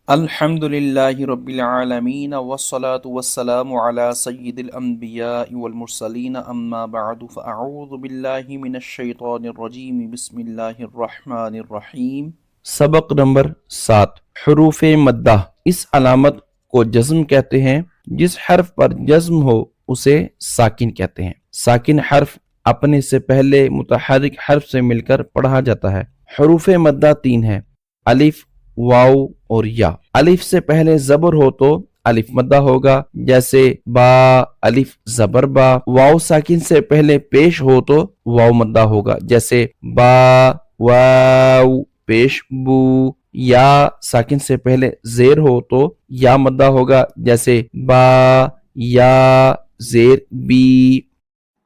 अल्हम्दुलिल्लाहि रब्बिल आलमीन वस्सलातु वस्सलामु अला सय्यिदिल अंबियाइ वल मुरसलीन अम्मा बअदु फ़अऊज़ु बिल्लाहि मिनश शैतानिर रजीम बिस्मिल्लाहिर रहमानिर रहीम। सबक नंबर 7, हरूफ मद्दा। इस अलामत को जज़्म कहते हैं। जिस हर्फ पर जज़्म हो उसे साकिन कहते हैं। साकिन हर्फ अपने से पहले मुतहर्रिक हर्फ से मिलकर पढ़ा जाता है। हरूफ मद्दा 3 है, अलिफ, वाव और या। अलिफ से पहले जबर हो तो अलिफ मद्दा होगा, जैसे बा, अलिफ जबर बा। वाव साकिन से पहले पेश हो तो वाव मद्दा होगा, जैसे बा वाव पेश बू। या साकिन से पहले जेर हो तो या मद्दा होगा, जैसे बा या जेर बी।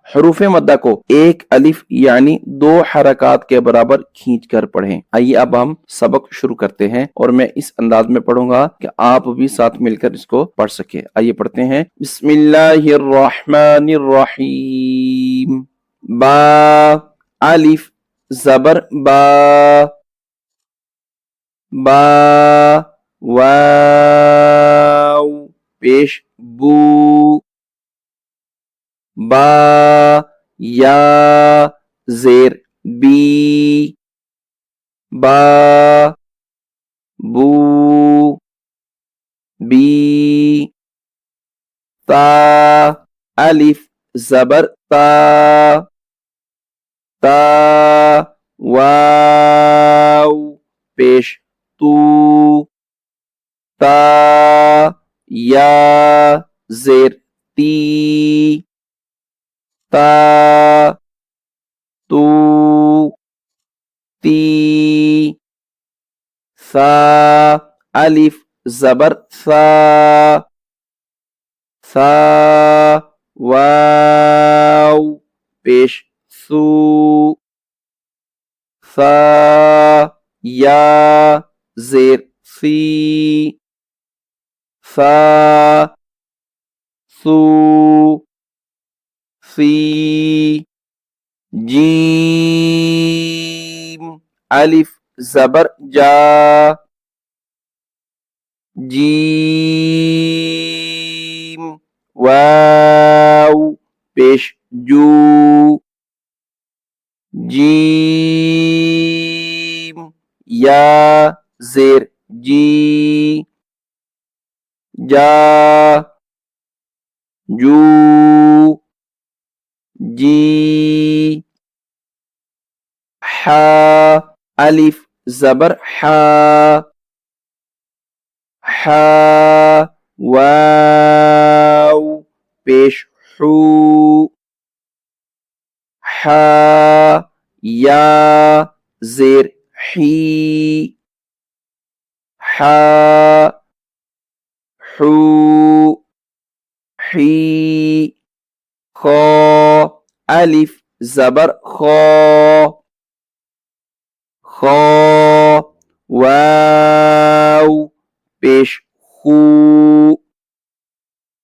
हरूफ मद्दा को एक अलिफ यानी 2 हरकत के बराबर खींच कर पढ़ें। आइए अब हम सबक शुरू करते हैं और मैं इस अंदाज में पढ़ूंगा कि आप भी साथ मिलकर इसको पढ़ सके। आइए पढ़ते हैं। बिस्मिल्लाहिर रहमानिर रहीम। बा, अलिफ जबर बा, बा वाव पेश बू, बा या जेर बी, बा बू बी। ता, अलिफ जबर ता, ता वाव पेश तू, ता या जेर ती, ता तू ती। सा, अलिफ जबर सा, सा वाव पेश सू, सा या जेर सी, सा सू सी। जीम, अलिफ जबर जा, जीम वाव पेश जू, जीम या जेर जी, जा जू जी। हा, अलिफ जबर हा, हा वाव पेश हू, हा या जेर ही, हा हू ही। खो, अलिफ जबर खो, खो वाव पेश खू,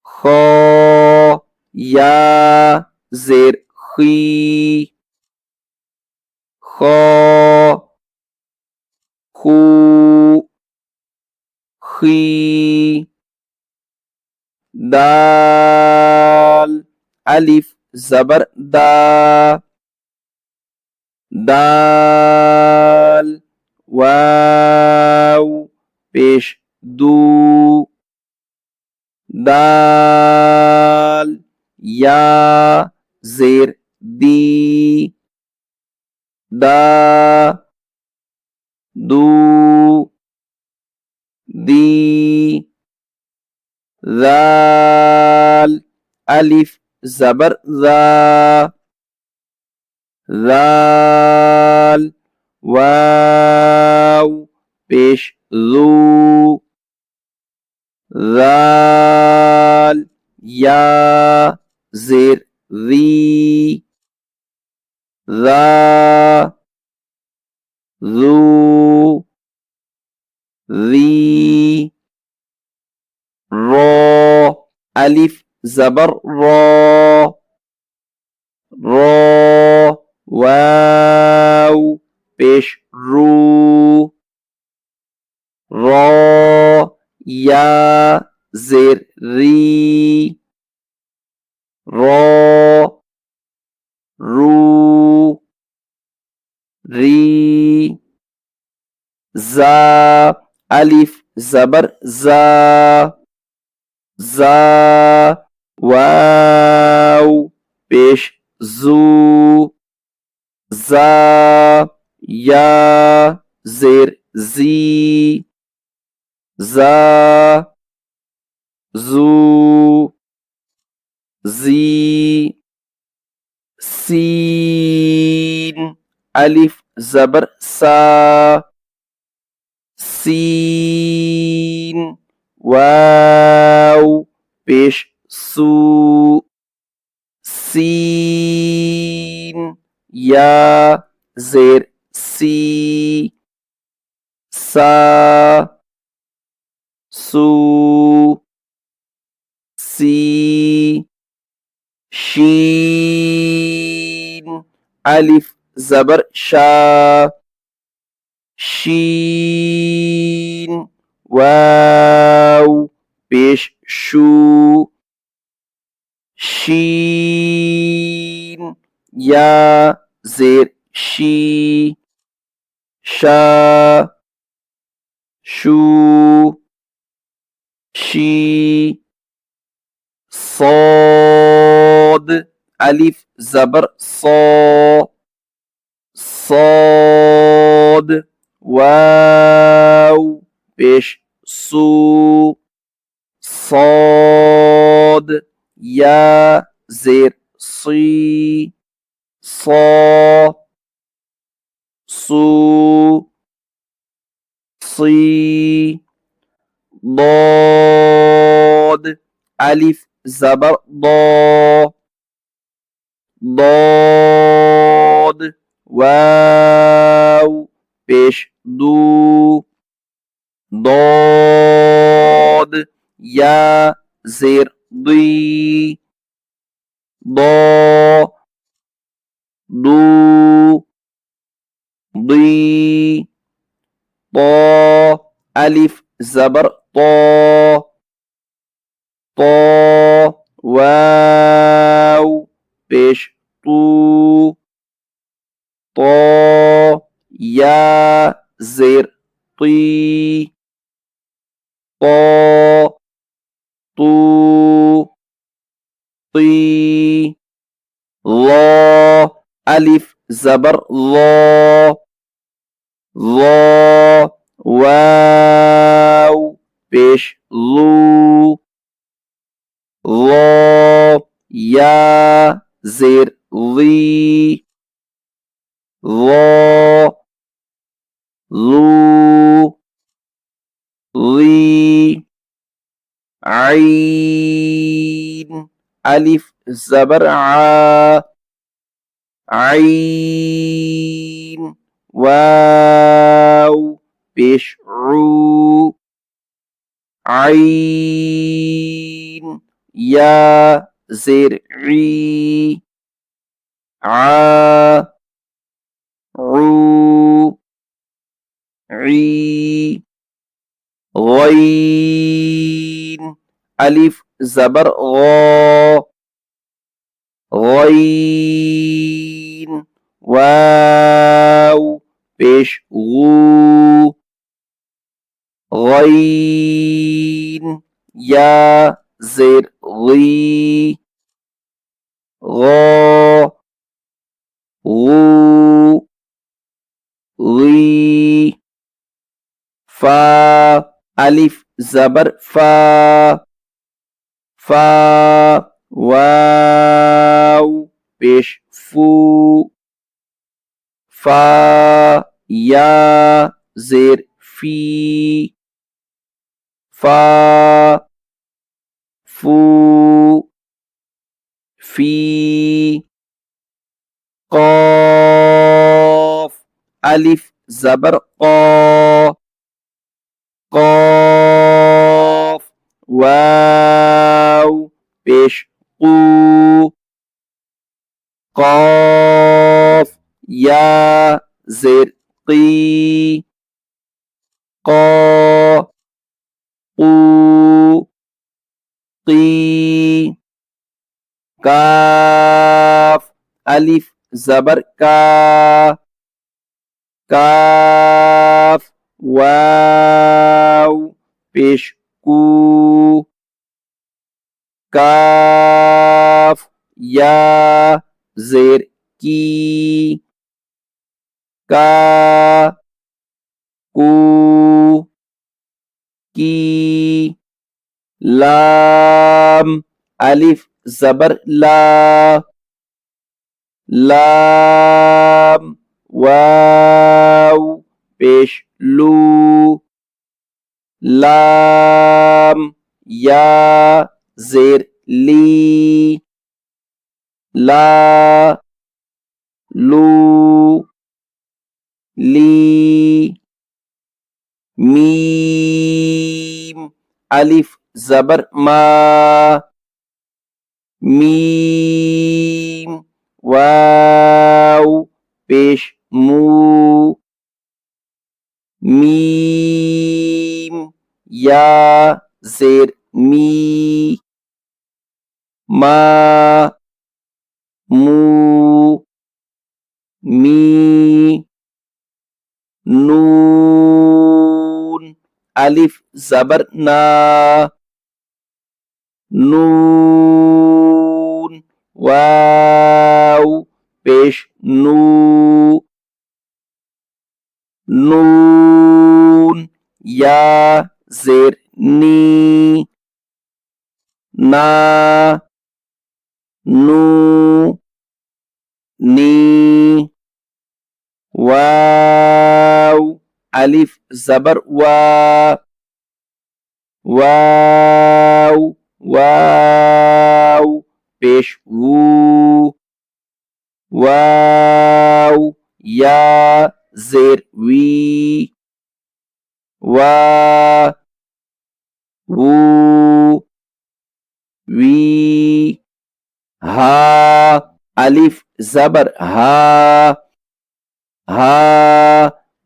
खो या जेर खी, खो खू खी। दाल, अलिफ जबर दा, दाल वाव पेश दू, दाल या जेर दी, दा दू दी। ज़ाल, अलिफ जबर ज़ा, ज़ाल वाव पेश ज़ू, ज़ाल या जेर ज़ी, ज़ा ज़ू ज़ी। रो, अलिफ जबर रो, रो वाव पेश रू, रो या जेर री, रो रू, री, जा अलिफ जबर जा, जा, वाव पेश जू, जा, या जेर जी, जा, जू, जी, सीन अलिफ जबर सा, सीन, वाव पेश सू, सीन, या जेर सी, सा, सू, सी, शीन अलिफ जबर शा, शीन, वाव पेश शू, शीन, या जेर शी, शा, शू, शी, صاد अलिफ जबर सौ, صاد, वाव पेश सू, صاد, या जेर सी, صا, सू, सी, ضاد अलिफ जबर ض, ضاد, वाव पेश दू, ضاد, या जेर दी, ض, दू, दी, ط अलिफ जबर ط, ط, वाव पेश तू, ط, या जेर ती, ط, तू, ती, ظ अलिफ जबर ظ, ظ, वाव पेश लू, ظ, या जेर ली, ظ, लू, ली, आइन अलिफ जबर आ, आइन, वाव पेश रू, आइन, या जेर ई, आ, रू, ई, गईन अलिफ जबर गौ, गईन, वाव पेश गू, गईन, या जेर गी, गौ, गू, गी, फा अलिफ जबर फा, फा, वाव पेश फू, फा, या जेर फी, फा, फू, फी, क़ाफ अलिफ जबर क़ा, क़ाफ, वाव पेश कू, क़ाफ, या जेर की, क़ा, कू की काफ अलिफ जबर का काफ वाव पेश कू काफ या जेर की का कू की लाम अलिफ जबर ला लाम वाव पेश लू लाम या जेर ली ला लू ली मीम अलिफ जबर मा मीम वाव पेश मू मीम या जेर मी मा मू मी नून अलिफ जबर ना नून वाव पेश नू नून या जेर नी ना नू नी वाव अलिफ जबर वा वाव वाव पेश वू वाव या जेर वी वा वू वी हा अलिफ जबर हा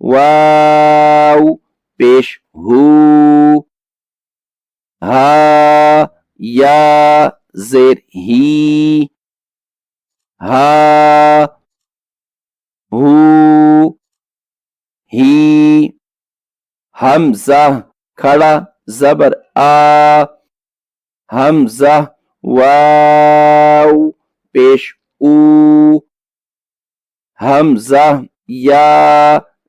वाव पेश हू हा या जेर ही हा हू ही हमजा खड़ा जबर आ हमजा वाव पेश ऊ हमजा या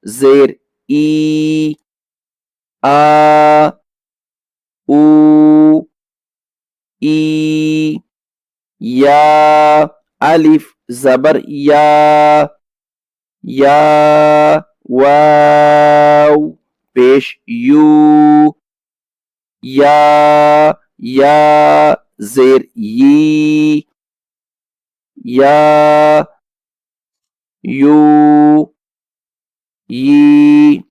जेर ई आ ऊ ई या अलिफ जबर या वाव पेश यू या जेर यी या यू यी